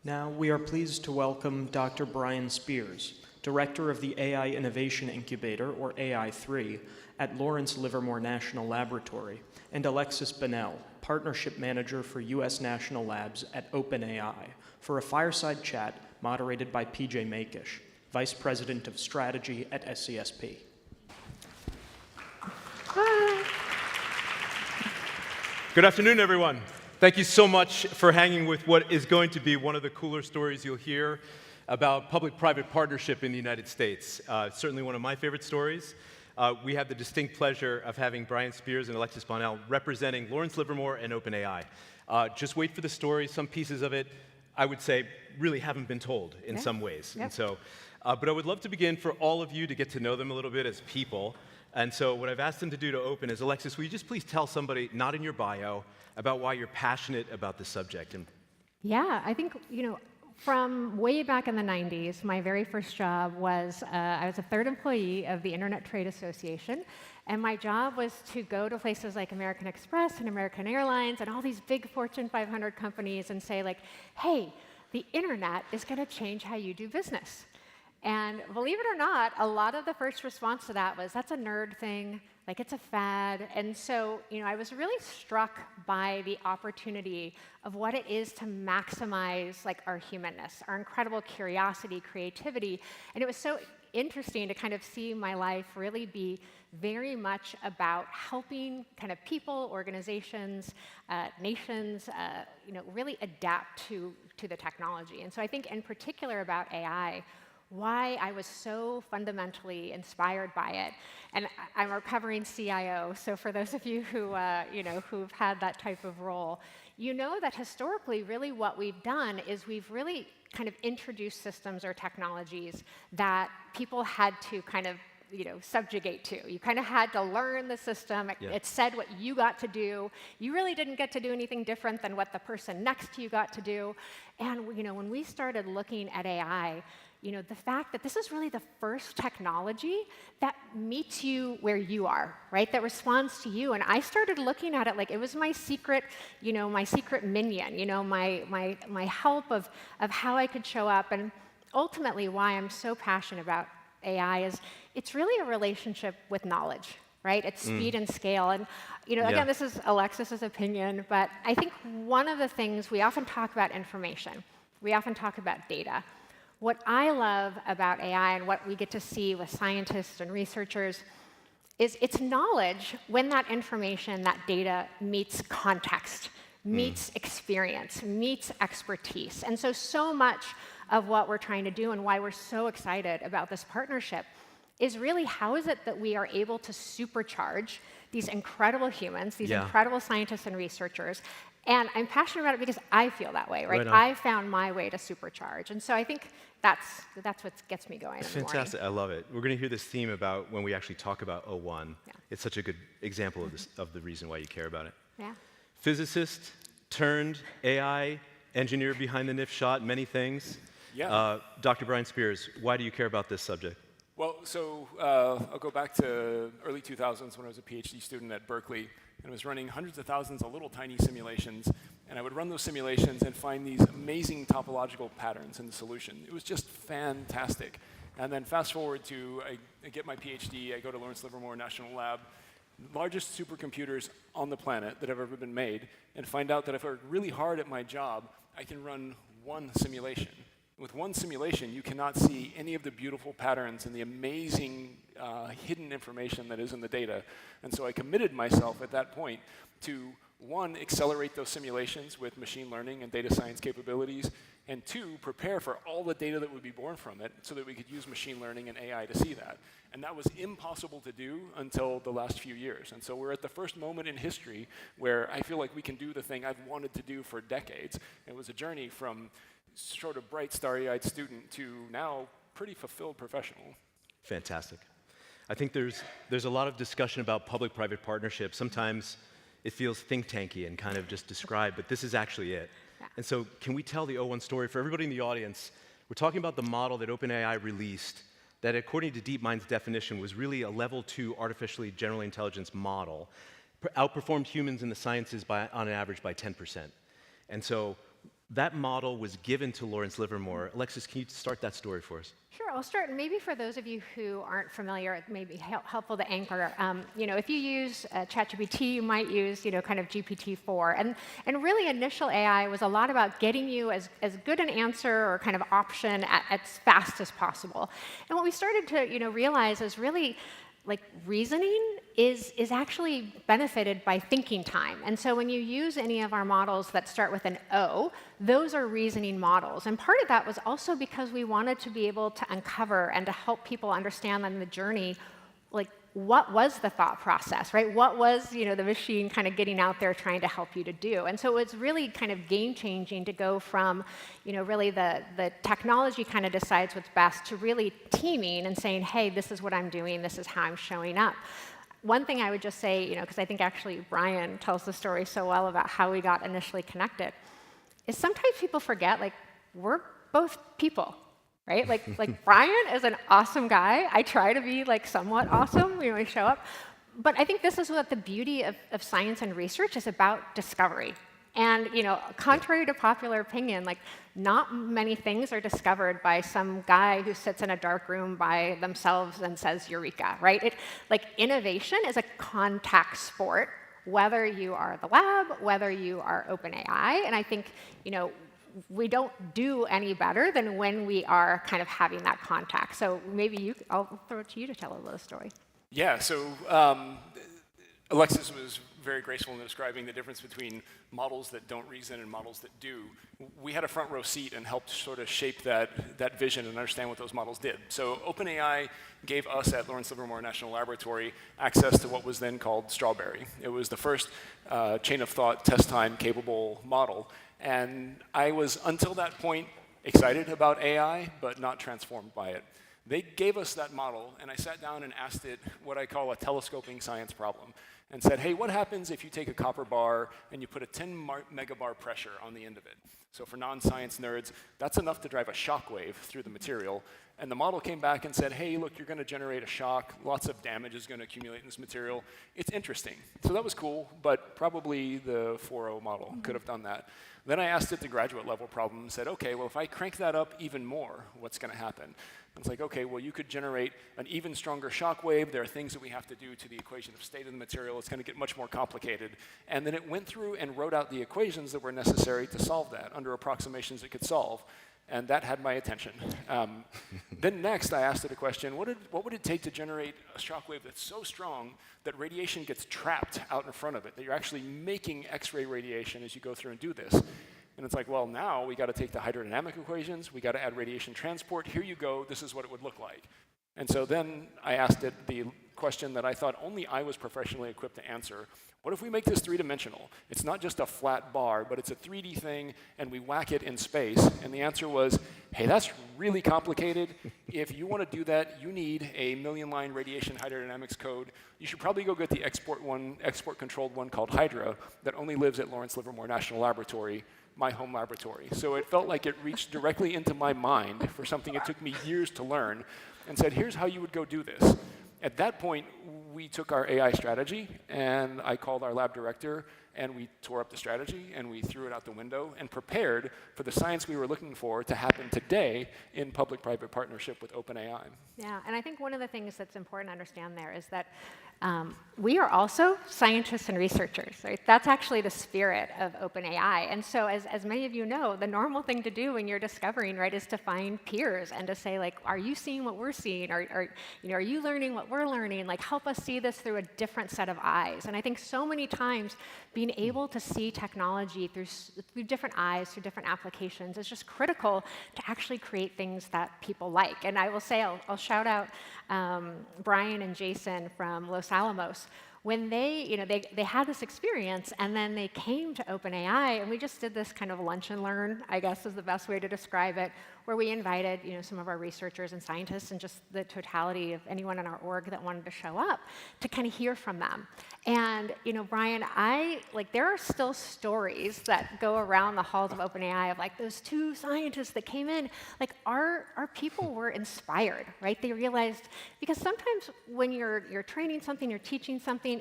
Now, we are pleased to welcome Dr. Brian Spears, Director of the AI Innovation Incubator, or AI3, at Lawrence Livermore National Laboratory, and Alexis Bonnell, Partnership Manager for U.S. National Labs at OpenAI, for a fireside chat moderated by PJ Maykish, Vice President of Strategy at SCSP. Good afternoon, everyone. Thank you so much for hanging with what is going to be one of the cooler stories you'll hear about public-private partnership in the United States. Certainly one of my favorite stories. We have the distinct pleasure of having Brian Spears and Alexis Bonnell representing Lawrence Livermore and OpenAI. Just wait for the story. Some pieces of it, I would say, really haven't been told in some ways. And so, but I would love to begin for all of you to get to know them a little bit as people. And so what I've asked them to do to open is, Alexis, will you just please tell somebody, not in your bio, about why you're passionate about this subject? Yeah, I think, from way back in the 90s, my very first job was, I was a third employee of the Internet Trade Association, and my job was to go to places like American Express and American Airlines and all these big Fortune 500 companies and say, like, hey, the internet is going to change how you do business. And believe it or not, a lot of the first response to that was, that's a nerd thing, like it's a fad. And so, I was really struck by the opportunity of what it is to maximize like our humanness, our incredible curiosity, creativity. And it was so interesting to kind of see my life really be very much about helping kind of people, organizations, nations, really adapt to the technology. And so I think in particular about AI, why I was so fundamentally inspired by it. And I'm a recovering CIO, so for those of you who, who've had that type of role, you know that historically, really what we've done is we've really kind of introduced systems or technologies that people had to kind of subjugate to. You kind of had to learn the system. It said what you got to do. You really didn't get to do anything different than what the person next to you got to do. And when we started looking at AI, the fact that this is really the first technology that meets you where you are, right? That responds to you. And I started looking at it like it was my secret, my secret minion, my help of how I could show up. And ultimately, why I'm so passionate about AI is it's really a relationship with knowledge, right? It's speed and scale. And again, this is Alexis's opinion, but I think one of the things we often talk about information. We often talk about data. What I love about AI and what we get to see with scientists and researchers is it's knowledge when that information, that data meets context, meets experience, meets expertise. And so much of what we're trying to do and why we're so excited about this partnership is really how is it that we are able to supercharge these incredible humans, these incredible scientists and researchers. And I'm passionate about it because I feel that way, right? I found my way to supercharge. And so I think that's what gets me going in the morning. Fantastic. I love it. We're going to hear this theme about when we actually talk about O1. It's such a good example of this, of the reason why you care about it. Yeah. Physicist turned AI engineer behind the NIF shot, many things. Yeah. Dr. Brian Spears, why do you care about this subject? Well, so I'll go back to early 2000s when I was a PhD student at Berkeley, and I was running hundreds of thousands of little tiny simulations, and I would run those simulations and find these amazing topological patterns in the solution. It was just fantastic. And then fast forward to I get my PhD, I go to Lawrence Livermore National Lab, largest supercomputers on the planet that have ever been made, and find out that if I work really hard at my job, I can run one simulation. With one simulation, you cannot see any of the beautiful patterns and the amazing hidden information that is in the data. And so I committed myself at that point to, one, accelerate those simulations with machine learning and data science capabilities, and two, prepare for all the data that would be born from it so that we could use machine learning and AI to see that. And that was impossible to do until the last few years. And so we're at the first moment in history where I feel like we can do the thing I've wanted to do for decades. It was a journey from sort of bright, starry-eyed student to now pretty fulfilled professional. Fantastic. I think there's a lot of discussion about public-private partnerships. Sometimes it feels think tanky and kind of just described, but this is actually it. And so can we tell the O1 story for everybody in the audience? We're talking about the model that OpenAI released that, according to DeepMind's definition, was really a level 2 artificially general intelligence model, outperformed humans in the sciences on an average by 10%. And so that model was given to Lawrence Livermore. Alexis, can you start that story for us? Sure, I'll start. Maybe for those of you who aren't familiar, it may be helpful to anchor. If you use ChatGPT, you might use, kind of GPT-4. And really, initial AI was a lot about getting you as good an answer or kind of option as fast as possible. And what we started to, realize is really, like, reasoning is actually benefited by thinking time. And so when you use any of our models that start with an O, those are reasoning models. And part of that was also because we wanted to be able to uncover and to help people understand on the journey, like, what was the thought process, right? What was, the machine kind of getting out there trying to help you to do? And so it's really kind of game-changing to go from, really the technology kind of decides what's best to really teaming and saying, hey, this is what I'm doing, this is how I'm showing up. One thing I would just say, because I think actually Brian tells the story so well about how we got initially connected, is sometimes people forget, like, we're both people. Right? Like Brian is an awesome guy. I try to be like somewhat awesome when I show up. But I think this is what the beauty of science and research is about: discovery. And contrary to popular opinion, like, not many things are discovered by some guy who sits in a dark room by themselves and says eureka, right? Innovation is a contact sport, whether you are the lab, whether you are OpenAI. And I think, we don't do any better than when we are kind of having that contact. So maybe I'll throw it to you to tell a little story. Yeah, so Alexis was very graceful in describing the difference between models that don't reason and models that do. We had a front row seat and helped sort of shape that vision and understand what those models did. So OpenAI gave us at Lawrence Livermore National Laboratory access to what was then called Strawberry. It was the first chain of thought, test time capable model. And I was, until that point, excited about AI, but not transformed by it. They gave us that model, and I sat down and asked it what I call a telescoping science problem, and said, hey, what happens if you take a copper bar and you put a 10 megabar pressure on the end of it? So for non-science nerds, that's enough to drive a shock wave through the material. And the model came back and said, hey, look, you're going to generate a shock. Lots of damage is going to accumulate in this material. It's interesting. So that was cool, but probably the 4.0 model could have done that. Then I asked it the graduate level problem and said, okay, well, if I crank that up even more, what's going to happen? And it's like, okay, well, you could generate an even stronger shock wave. There are things that we have to do to the equation of state of the material. It's going to get much more complicated. And then it went through and wrote out the equations that were necessary to solve that under approximations it could solve. And that had my attention. Then next, I asked it a question, what would it take to generate a shock wave that's so strong that radiation gets trapped out in front of it, that you're actually making X-ray radiation as you go through and do this? And it's like, well, now we got to take the hydrodynamic equations, we got to add radiation transport, here you go, this is what it would look like. And so then I asked it the question that I thought only I was professionally equipped to answer. What if we make this three-dimensional? It's not just a flat bar, but it's a 3D thing, and we whack it in space. And the answer was, hey, that's really complicated. If you want to do that, you need a million-line radiation hydrodynamics code. You should probably go get the export-controlled one called Hydra that only lives at Lawrence Livermore National Laboratory, my home laboratory. So it felt like it reached directly into my mind for something it took me years to learn and said, here's how you would go do this. At that point, we took our AI strategy, and I called our lab director, and we tore up the strategy, and we threw it out the window, and prepared for the science we were looking for to happen today in public-private partnership with OpenAI. Yeah, and I think one of the things that's important to understand there is that we are also scientists and researchers, right? That's actually the spirit of OpenAI. And so as many of you know, the normal thing to do when you're discovering, right, is to find peers and to say, like, are you seeing what we're seeing? Are you learning what we're learning? Like, help us see this through a different set of eyes. And I think so many times being able to see technology through different eyes, through different applications is just critical to actually create things that people like. And I will say, I'll shout out Brian and Jason from Los Alamos. When they had this experience, and then they came to OpenAI, and we just did this kind of lunch and learn, I guess is the best way to describe it, where we invited some of our researchers and scientists and just the totality of anyone in our org that wanted to show up to kind of hear from them. And Brian, there are still stories that go around the halls of OpenAI of like those two scientists that came in. Like our people were inspired, right? They realized, because sometimes when you're training something, you're teaching something,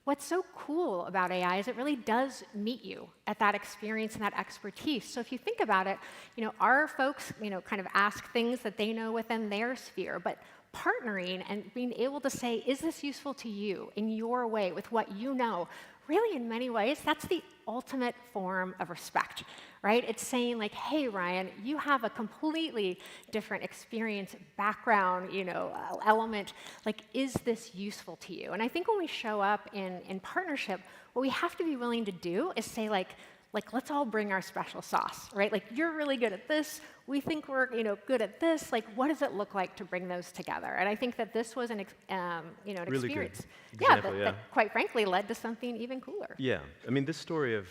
what's so cool about AI is it really does meet you at that experience and that expertise. So if you think about it, our folks, kind of ask things that they know within their sphere, but partnering and being able to say, is this useful to you in your way with what you know? Really, in many ways, that's the ultimate form of respect, right? It's saying like, hey, Ryan, you have a completely different experience, background, element. Like, is this useful to you? And I think when we show up in partnership, what we have to be willing to do is say like, let's all bring our special sauce, right? Like, you're really good at this. We think we're, good at this. Like, what does it look like to bring those together? And I think that this was an Really experience, good example, that quite frankly led to something even cooler. Yeah, I mean, this story of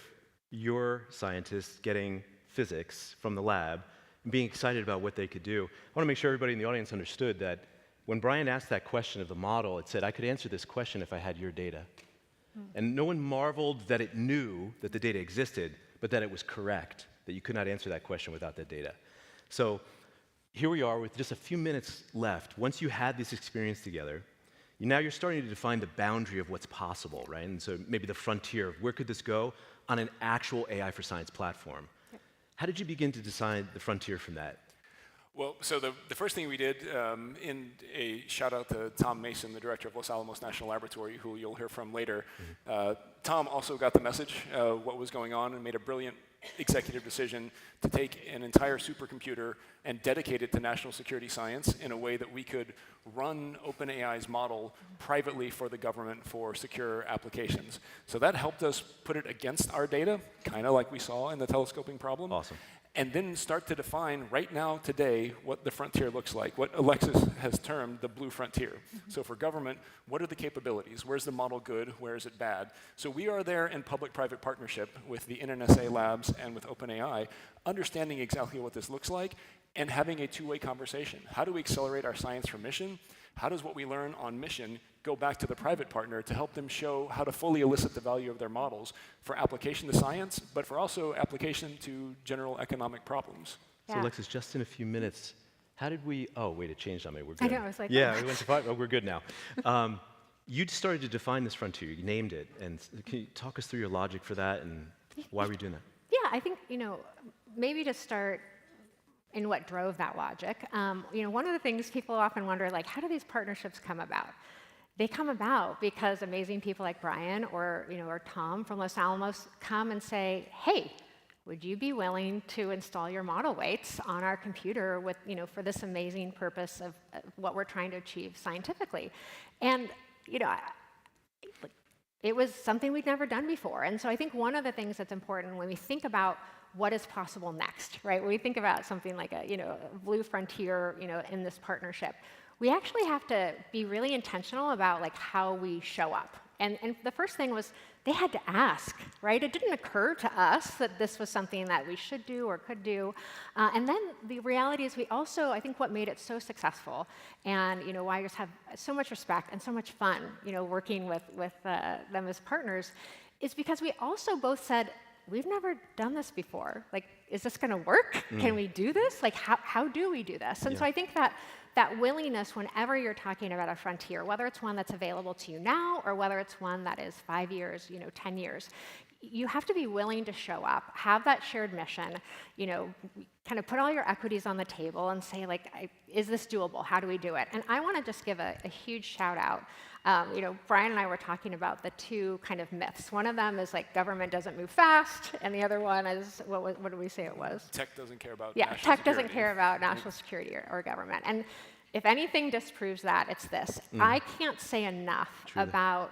your scientists getting physics from the lab and being excited about what they could do, I want to make sure everybody in the audience understood that when Brian asked that question of the model, it said, I could answer this question if I had your data. And no one marveled that it knew that the data existed, but that it was correct, that you could not answer that question without that data. So here we are with just a few minutes left. Once you had this experience together, now you're starting to define the boundary of what's possible, right? And so maybe the frontier of where could this go on an actual AI for science platform. Yep. How did you begin to decide the frontier from that? Well, so the first thing we did, in a shout out to Tom Mason, the director of Los Alamos National Laboratory, who you'll hear from later. Tom also got the message, what was going on, and made a brilliant executive decision to take an entire supercomputer and dedicate it to national security science in a way that we could run OpenAI's model privately for the government for secure applications. So that helped us put it against our data, kind of like we saw in the telescoping problem. Awesome. And then start to define right now, today, what the frontier looks like, what Alexis has termed the blue frontier. So for government, what are the capabilities? Where's the model good? Where is it bad? So we are there in public-private partnership with the NNSA labs and with OpenAI, understanding exactly what this looks like and having a two-way conversation. How do we accelerate our science for mission? How does what we learn on mission go back to the private partner to help them show how to fully elicit the value of their models for application to science, but for also application to general economic problems? Yeah. So Alexis, just in a few minutes, how did we, oh wait, it changed on me, we're good. I know, I was like, yeah, oh. we went to 5, oh, we're good now. You started to define this frontier, you named it, and can you talk us through your logic for that and why were you doing that? Yeah, I think, maybe to start in what drove that logic. One of the things people often wonder, like, how do these partnerships come about? They come about because amazing people like Brian or Tom from Los Alamos come and say, hey, would you be willing to install your model weights on our computer with, for this amazing purpose of what we're trying to achieve scientifically? And, it was something we'd never done before. And so I think one of the things that's important when we think about what is possible next, right? When we think about something like a blue frontier, in this partnership, we actually have to be really intentional about like how we show up. And the first thing was they had to ask, right? It didn't occur to us that this was something that we should do or could do. And then the reality is we also, I think what made it so successful and why I just have so much respect and so much fun, working with them as partners is because we also both said, we've never done this before. Like, is this going to work? Can we do this? Like, how do we do this? And so I think that willingness, whenever you're talking about a frontier, whether it's one that's available to you now or whether it's one that is 5 years, 10 years, you have to be willing to show up, have that shared mission, kind of put all your equities on the table and say, like, is this doable? How do we do it? And I want to just give a huge shout out. Brian and I were talking about the two kind of myths. One of them is like government doesn't move fast, and the other one is, what did we say it was? Tech doesn't care about national security. Doesn't care about Mm-hmm. national security or government. And if anything disproves that, it's this. I can't say enough about,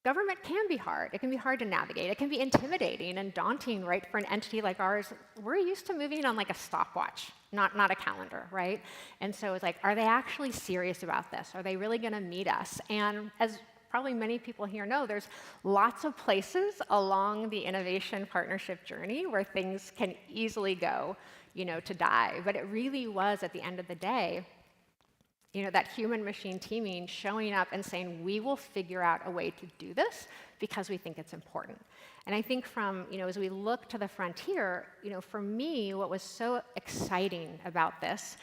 government can be hard. It can be hard to navigate. It can be intimidating and daunting, right, for an entity like ours. We're used to moving on like a stopwatch, not a calendar, right? And so it's like, are they actually serious about this? Are they really going to meet us? And as probably many people here know, there's lots of places along the innovation partnership journey where things can easily go, to die. But it really was, at the end of the day, that human-machine teaming showing up and saying, we will figure out a way to do this because we think it's important. And I think from, as we look to the frontier, for me, what was so exciting about this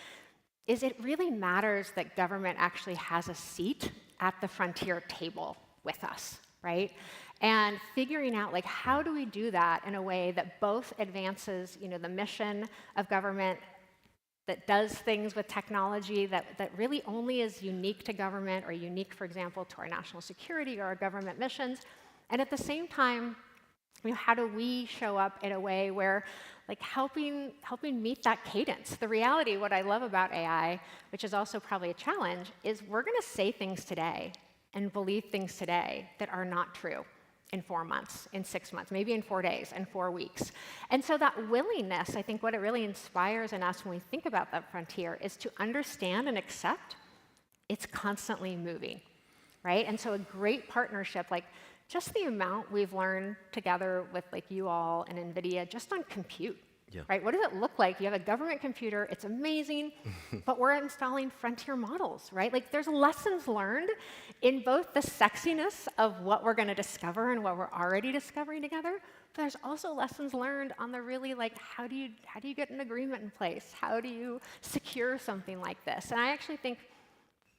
is it really matters that government actually has a seat at the frontier table. with us, right? And figuring out, like, how do we do that in a way that both advances, the mission of government, that does things with technology that really only is unique to government or unique, for example, to our national security or our government missions. And at the same time, how do we show up in a way where, like, helping meet that cadence? The reality, what I love about AI, which is also probably a challenge, is we're going to say things today and believe things today that are not true in 4 months, in 6 months, maybe in 4 days, in 4 weeks. And so that willingness, I think what it really inspires in us when we think about that frontier is to understand and accept it's constantly moving, right? And so a great partnership, like just the amount we've learned together with like you all and NVIDIA just on compute, right? What does it look like? You have a government computer, it's amazing, but we're installing frontier models, right? Like there's lessons learned in both the sexiness of what we're going to discover and what we're already discovering together, but there's also lessons learned on the really like, how do you get an agreement in place? How do you secure something like this? And I actually think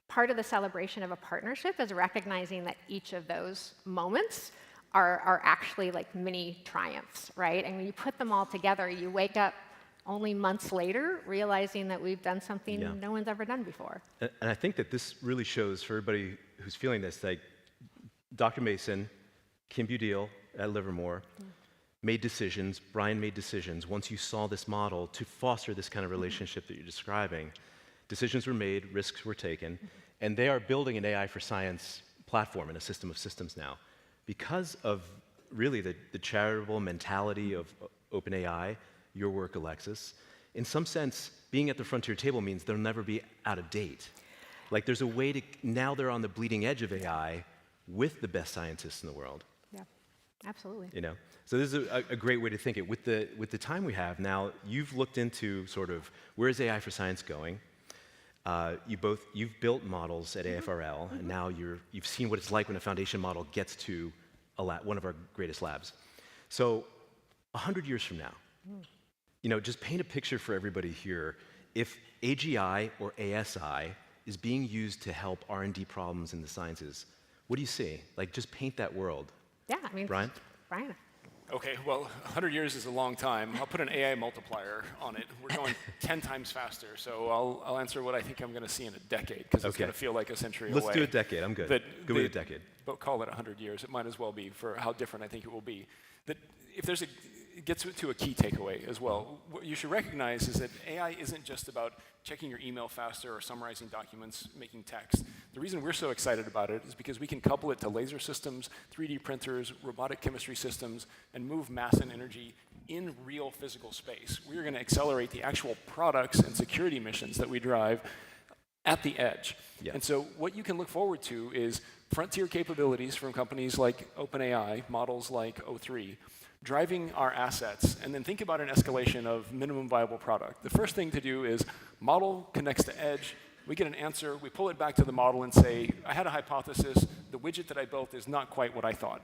part of the celebration of a partnership is recognizing that each of those moments are actually like mini triumphs, right? And when you put them all together, you wake up only months later realizing that we've done something no one's ever done before. And I think that this really shows for everybody who's feeling this, like Dr. Mason, Kim Budil at Livermore made decisions, Brian made decisions once you saw this model to foster this kind of relationship that you're describing. Decisions were made, risks were taken, and they are building an AI for science platform and a system of systems now. Because of really the charitable mentality of OpenAI, your work, Alexis, in some sense, being at the frontier table means they'll never be out of date. Like there's a way to, now they're on the bleeding edge of AI with the best scientists in the world. Yeah, absolutely. So this is a great way to think it. With the time we have now, you've looked into sort of where is AI for science going. You've built models at AFRL, and now you've seen what it's like when a foundation model gets to one of our greatest labs. So 100 years from now, just paint a picture for everybody here. If AGI or ASI is being used to help R&D problems in the sciences, what do you see? Like, just paint that world. Yeah, I mean, Brian? Okay, well, 100 years is a long time. I'll put an AI multiplier on it. We're going 10 times faster, so I'll answer what I think I'm going to see in a decade, because it's going to feel like a century away. Let's do a decade. I'm good. Go with a decade. But call it 100 years. It might as well be for how different I think it will be. That if there's it gets to a key takeaway as well. What you should recognize is that AI isn't just about checking your email faster or summarizing documents, making text. The reason we're so excited about it is because we can couple it to laser systems, 3D printers, robotic chemistry systems, and move mass and energy in real physical space. We're going to accelerate the actual products and security missions that we drive at the edge. And so what you can look forward to is frontier capabilities from companies like OpenAI, models like O3, driving our assets, and then think about an escalation of minimum viable product. The first thing to do is model connects to edge, we get an answer, we pull it back to the model and say, I had a hypothesis, the widget that I built is not quite what I thought.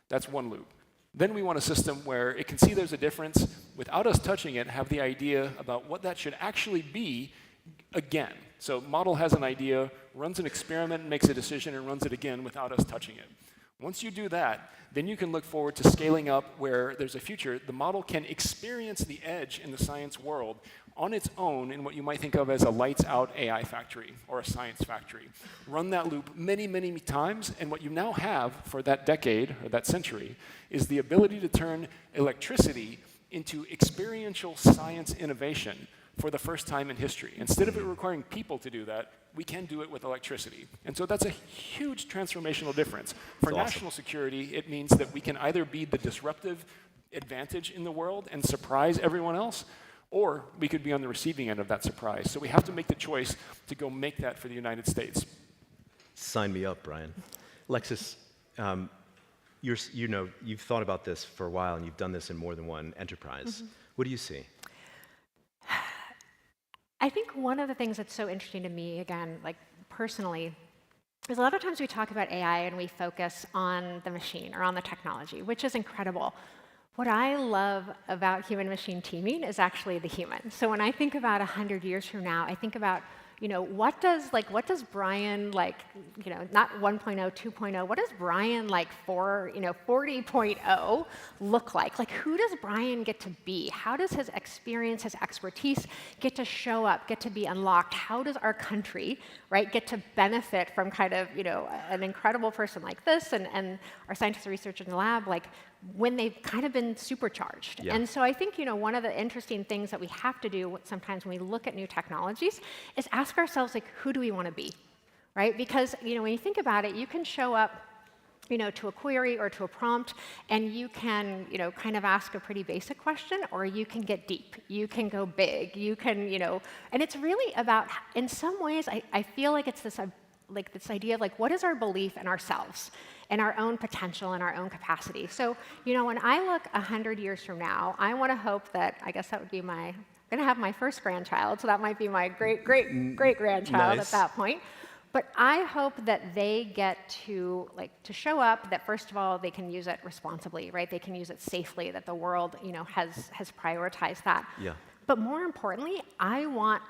That's one loop. Then we want a system where it can see there's a difference, without us touching it, have the idea about what that should actually be again. So model has an idea, runs an experiment, makes a decision, and runs it again without us touching it. Once you do that, then you can look forward to scaling up where there's a future. The model can experience the edge in the science world on its own in what you might think of as a lights-out AI factory or a science factory. Run that loop many, many times, and what you now have for that decade or that century is the ability to turn electricity into experiential science innovation for the first time in history. Instead of it requiring people to do that, we can do it with electricity. And so that's a huge transformational difference. For national security, it means that we can either be the disruptive advantage in the world and surprise everyone else, or we could be on the receiving end of that surprise. So we have to make the choice to go make that for the United States. Sign me up, Brian. Alexis, you've thought about this for a while, and you've done this in more than one enterprise. What do you see? I think one of the things that's so interesting to me, again, like personally, is a lot of times we talk about AI and we focus on the machine or on the technology, which is incredible. What I love about human-machine teaming is actually the human. So when I think about 100 years from now, I think about what does Brian not 1.0, 2.0, what does Brian 40.0 look like? Like, who does Brian get to be? How does his experience, his expertise get to show up, get to be unlocked? How does our country, right, get to benefit from kind of, an incredible person like this and our scientists and researchers in the lab, when they've kind of been supercharged. Yeah. And so I think, one of the interesting things that we have to do sometimes when we look at new technologies is ask ourselves, who do we want to be, right? Because, when you think about it, you can show up, to a query or to a prompt, and you can, kind of ask a pretty basic question, or you can get deep. You can go big. You can, and it's really about, in some ways, I feel like it's this idea of what is our belief in ourselves and our own potential and our own capacity. So, when I look 100 years from now, I want to hope that, I guess that would be I'm going to have my first grandchild, so that might be my great-great-great-grandchild Nice. at that point. But I hope that they get to show up, that first of all, they can use it responsibly, right? They can use it safely, that the world, has prioritized that. Yeah. But more importantly, I want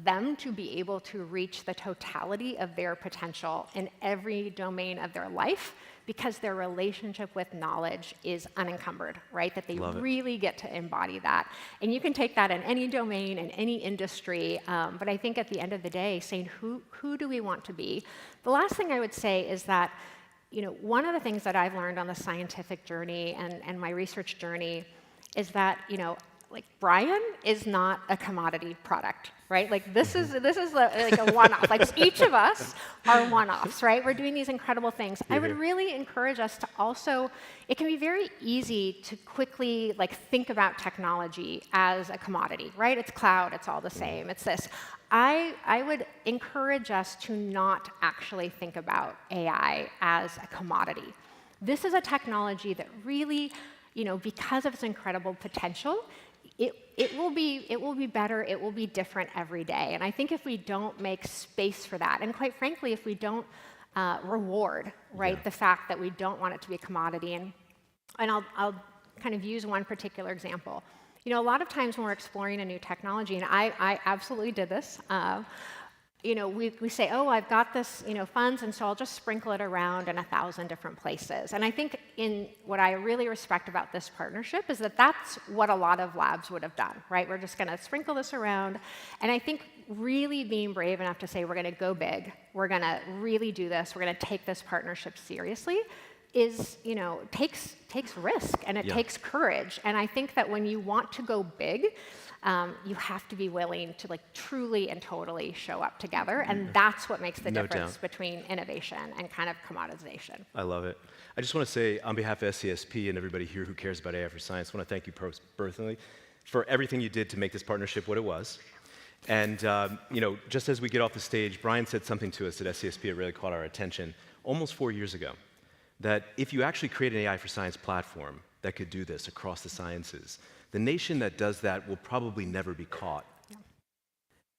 them to be able to reach the totality of their potential in every domain of their life, because their relationship with knowledge is unencumbered, right? That they Love it. really get to embody that. And you can take that in any domain, in any industry, but I think at the end of the day, saying who do we want to be? The last thing I would say is that, one of the things that I've learned on the scientific journey and my research journey is that, Brian is not a commodity product, right? This is a one-off. Each of us are one-offs, right? We're doing these incredible things. I would really encourage us to also, it can be very easy to quickly think about technology as a commodity, right? It's cloud, it's all the same, it's this. I would encourage us to not actually think about AI as a commodity. This is a technology that really, because of its incredible potential, it will be better, it will be different every day. And I think if we don't make space for that, and quite frankly, if we don't reward, right, the fact that we don't want it to be a commodity, and I'll kind of use one particular example. A lot of times when we're exploring a new technology, and I absolutely did this, we say, oh, I've got this, funds, and so I'll just sprinkle it around in 1,000 different places. And I think what I really respect about this partnership is that that's what a lot of labs would have done, right? We're just going to sprinkle this around. And I think really being brave enough to say we're going to go big, we're going to really do this, we're going to take this partnership seriously, is, takes risk, and it takes courage. And I think that when you want to go big, you have to be willing to truly and totally show up together, and that's what makes the difference between innovation and kind of commoditization. I love it. I just want to say, on behalf of SCSP and everybody here who cares about AI for science, I want to thank you personally for everything you did to make this partnership what it was. And just as we get off the stage, Brian said something to us at SCSP that really caught our attention almost 4 years ago, that if you actually create an AI for science platform that could do this across the sciences, the nation that does that will probably never be caught. Yeah.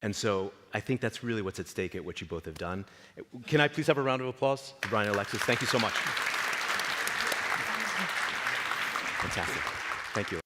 And so I think that's really what's at stake at what you both have done. Can I please have a round of applause for Brian and Alexis? Thank you so much. Fantastic. Thank you.